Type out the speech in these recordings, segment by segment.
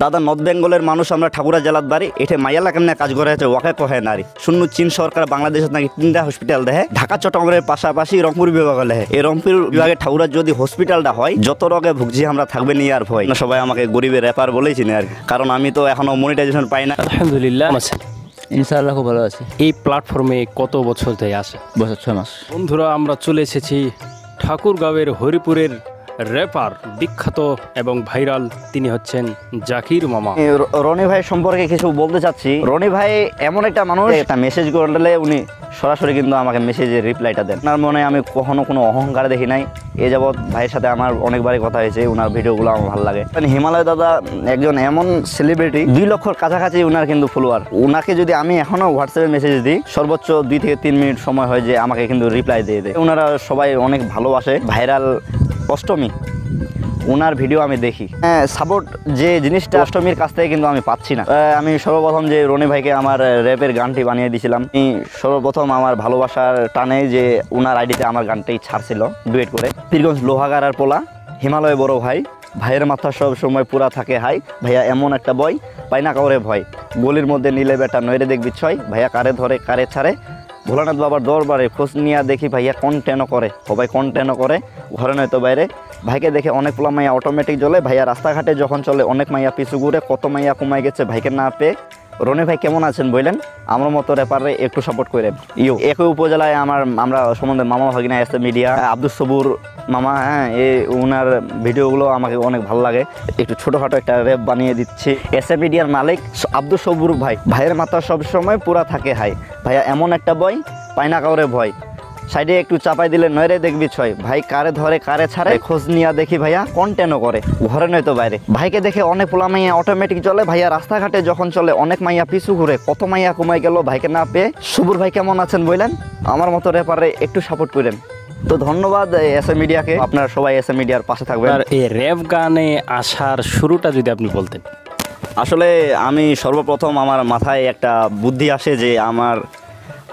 দাদা নর্থ বেঙ্গলের মানুষ আমরা ঠাকুরা জেলাত বাড়ি এঠে মাইয়ালা কেমনে কাজ করে আছে ওয়াকে কহে নারী শূন্য চীন সরকার বাংলাদেশত নাকি 3টা হসপিটাল দেহে ঢাকা চট্টগ্রামের পাশাপাশি রংপুর বিভাগে লেহে এই রংপুর বিভাগে ঠাকুরার যদি হসপিটালটা হয় যত রোগে ভুগছি আমরা থাকবে নি আর ভয় সবাই আমাকে গরিবের র্যাপার বলেই চিনে আর কারণ আমি তো এখনো মনিটাইজেশন পাই না। আলহামদুলিল্লাহ ইনশাআল্লাহ খুব ভালো আছে। এই প্ল্যাটফর্মে কত বছর ধরে আসে? বছর 6 মাস। বন্ধুরা আমরা চলে এসেছি ঠাকুরগাঁওয়ের হরিপুরের র্যাপার বিখ্যাত এবং ভাইরাল তিনি হচ্ছেন জাকির মামা। রনি ভাই সম্পর্কে কিছু বলতে চাচ্ছি। রনি ভাই এমন একটা মানুষ একটা মেসেজ করলে উনি সরাসরি কিন্তু আমাকে মেসেজের রিপ্লাইটা দেন। ওনার মনে আমি কখনো কোনো অহংকার দেখি নাই। এ যাবৎ ভাইয়ের সাথে আমার অনেকবারই কথা হয়েছে, ওনার ভিডিওগুলো আমার ভালো লাগে। হিমালয় দাদা একজন এমন সেলিব্রিটি 2 লক্ষর কাছাকাছি ওনার কিন্তু ফলোয়ার। ওনাকে যদি আমি এখনো হোয়াটসঅ্যাপে মেসেজ দিই সর্বোচ্চ 2 থেকে 3 মিনিট সময় হয় যে আমাকে কিন্তু রিপ্লাই দিয়ে দেয়। ওনারা সবাই অনেক ভালোবাসে। ভাইরাল অষ্টমী ওনার ভিডিও আমি দেখি, সাপোর্ট যে জিনিসটা অষ্টমীর কাছ থেকে কিন্তু আমি পাচ্ছি না। আমি সর্বপ্রথম যে রনি ভাইকে আমার র্যাপের গানটি বানিয়ে দিয়েছিলাম, আমি সর্বপ্রথম আমার ভালোবাসার টানে যে ওনার আইডিতে আমার গানটাই ছাড়ছিল ডুয়েট করে। পীরগঞ্জ লোহাগার আর পোলা হিমালয় বড় ভাই, ভাইয়ের মাথা সব সময় পুরা থাকে হাই, ভাইয়া এমন একটা বই পাই না কাউরে ভয়, গলির মধ্যে নিলে বেটা নইরে দেখবি ছয়, ভাইয়া কারে ধরে কারে ছাড়ে, ভোলানাথ বাবার দরবারে খোঁজ নিয়ে দেখি ভাইয়া কন্টেনও করে, সবাই কন্টেনও করে ঘরে নয়তো বাইরে। ভাইকে দেখে অনেক পোলা মাইয়া অটোমেটিক জ্বলে, ভাইয়া রাস্তাঘাটে যখন চলে অনেক মাইয়া পিছু ঘুরে, কত মাইয়া কমাই গেছে ভাইকে না পেয়ে। রনি ভাই কেমন আছেন বললেন, আমার মতো র্যাপারে একটু সাপোর্ট করেন। একই উপজেলায় আমরা সম্বন্ধে মামা ভাগিনা এস মিডিয়া আব্দুল সবুর মামা, ওনার ভিডিওগুলো আমাকে অনেক ভালো লাগে। একটু ছোটোখাটো একটা র্যাপ বানিয়ে দিচ্ছি। এস মিডিয়ার মালিক আব্দুল সবুর ভাই, ভাইয়ের মাথা সবসময় পুরা থাকে হাই, ভাইয়া এমন একটা বই পাই না কাউরে ভয়, সাইডে একটু চাপাই দিলে নয়রে দেখবি ছয়, ভাই কারে ধরে কারে ছাড়ে, খোঁজ নিয়ে দেখি ভাইয়া কন্টেনও করে ঘরে নয়তো বাইরে। ভাইকে দেখে অনেক পোলা মাইয়া অটোমেটিক চলে, ভাইয়া রাস্তাঘাটে যখন চলে অনেক মাইয়া পিছু ঘুরে, কত মাইয়া কমাই গেল ভাইকে না পেয়ে। সবুর ভাই কেমন আছেন বললেন, আমার মতো র্যাপারে একটু সাপোর্ট করেন। তো ধন্যবাদ এস এ মিডিয়াকে, আপনারা সবাই এস এ মিডিয়ার পাশে থাকবেন। আর এই র্যাপ গানে আসার শুরুটা যদি আপনি বলতেন। আসলে আমি সর্বপ্রথম আমার মাথায় একটা বুদ্ধি আসে যে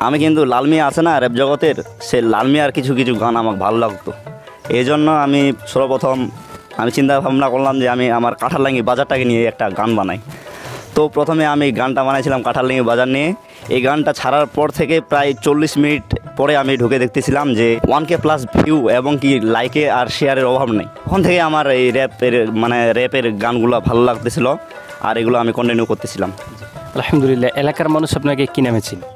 আমি কিন্তু লালমিয়া আছে না র্যাপ জগতের, সে লালমিয়ার কিছু কিছু গান আমাকে ভালো লাগতো। এই জন্য আমি সর্বপ্রথম চিন্তা ভাবনা করলাম যে আমি আমার কাঁঠালডাঙ্গি বাজারটাকে নিয়ে একটা গান বানাই। তো প্রথমে আমি গানটা বানাইছিলাম কাঁঠালডাঙ্গি বাজার নিয়ে। এই গানটা ছাড়ার পর থেকে প্রায় 40 মিনিট পরে আমি ঢুকে দেখতেছিলাম যে 1K+ ভিউ এবং কি লাইকে আর শেয়ারের অভাব নেই। তখন থেকে আমার এই র্যাপের গানগুলো ভালো লাগতেছিল আর এগুলো আমি কন্টিনিউ করতেছিলাম। আলহামদুলিল্লাহ। এলাকার মানুষ আপনাকে কী নামে চিনে?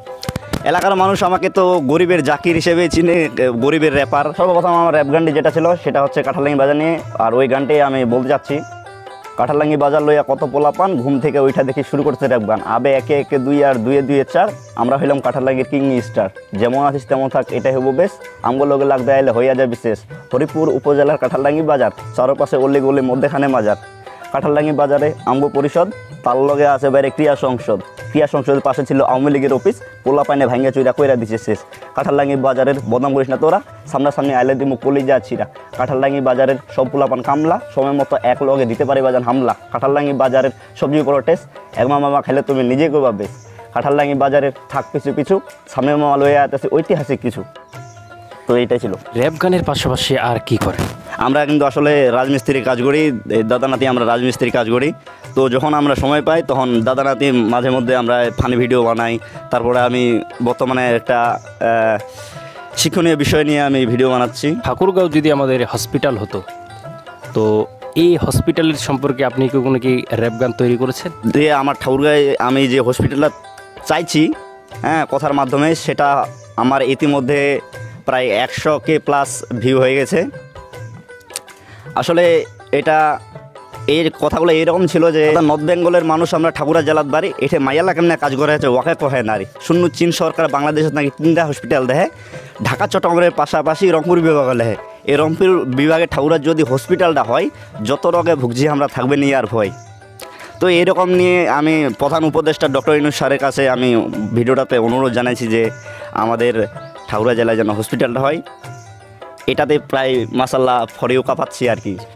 এলাকার মানুষ আমাকে তো গরিবের জাকির হিসেবে চিনে, গরিবের র্যাপার। সর্বপ্রথম আমার র্যাপ গানটি যেটা ছিল সেটা হচ্ছে কাঁঠালডাঙ্গি বাজার নিয়ে। আর ওই গানটি আমি বলতে চাচ্ছি, কাঁঠালডাঙ্গি বাজার লইয়া কত পোলা পান, ঘুম থেকে ওইটা দেখি শুরু করছে র্যাপ গান, আবে 1 1 2 আর 2 2 4, আমরা হইলাম কাঁঠালডাঙ্গির কিং স্টার, যেমন আছিস তেমন থাক এটাই হবো বেশ, আমগো লোকে লাগতে আইলে হইয়া যায় বিশেষ, হরিপুর উপজেলার কাঁঠালডাঙ্গি বাজার, চারপাশে অল্লি গলি মধ্যেখানে মাজার, কাঁঠালডাঙ্গি বাজারে আমগো পরিষদ, তার লগে আছে বাইরে ক্রিয়া সংসদের পাশে ছিল আওয়ামী লীগের অফিস, পোলা পাইনে ভাঙ্গা চুইরা কইরা দিছে শেষ, কাঁঠালডাঙ্গি বাজারের বদনাম করিস না তোরা, সামনাসামনি আইলে দিমু কলিজা ছিড়া, কাঁঠালডাঙ্গি বাজারের সব পোলাপান কামলা, সময় মতো এক লগে দিতে পারি বাজান হামলা, কাঁঠালডাঙ্গি বাজারের সবজি বড় টেস্ট, এক মামা খাইলে তুমি নিজে করবা বেশ, কাঁঠালডাঙ্গি বাজারের থাক পিছু পিছু, সামনে মামা লইয়া আছে ঐতিহাসিক কিছু। তো এইটাই ছিল। র্যাপ গানের পাশাপাশি আর কি করে? আমরা কিন্তু আসলে রাজমিস্ত্রি কাজ করি, দাদা নাতি আমরা রাজমিস্ত্রি কাজ করি। তো যখন আমরা সময় পাই তখন দাদা নাতি মাঝে মধ্যে আমরা ফানি ভিডিও বানাই। তারপরে আমি বর্তমানে একটা শিক্ষণীয় বিষয় নিয়ে আমি ভিডিও বানাচ্ছি। ঠাকুরগাঁও যদি আমাদের হসপিটাল হতো, তো এই হসপিটালের সম্পর্কে আপনি কি কোনো কি র্যাপ গান তৈরি করেছেন? যে আমার ঠাকুরগাঁয়ে আমি যে হসপিটালটা চাইছি কথার মাধ্যমে, সেটা আমার ইতিমধ্যে প্রায় 100K+ ভিউ হয়ে গেছে। আসলে এর কথাগুলো এরকম ছিল যে নর্থ বেঙ্গলের মানুষ আমরা ঠাকুরা জেলাত বাড়ি এঠে মাইয়ালা কেমনে কাজ করে আছে ওয়াকে কহে নারী শূন্য চীন সরকার বাংলাদেশত নাকি 3টা হসপিটাল দেহে ঢাকা চট্টগ্রামের পাশাপাশি রংপুর বিভাগে লেহে। এই রংপুর বিভাগে ঠাকুরার যদি হসপিটালটা হয় যত রোগে ভুগছি আমরা থাকবে নি আর ভয়। তো এরকম নিয়ে আমি প্রধান উপদেষ্টা ডক্টর ইউনূস স্যারের কাছে আমি ভিডিওটাতে অনুরোধ জানাইছি যে আমাদের ঠাকুরা জেলায় যেন হসপিটালটা হয়। এটাতে প্রায় মাশাআল্লাহ ফরিও কাঁপাচ্ছি আর কি।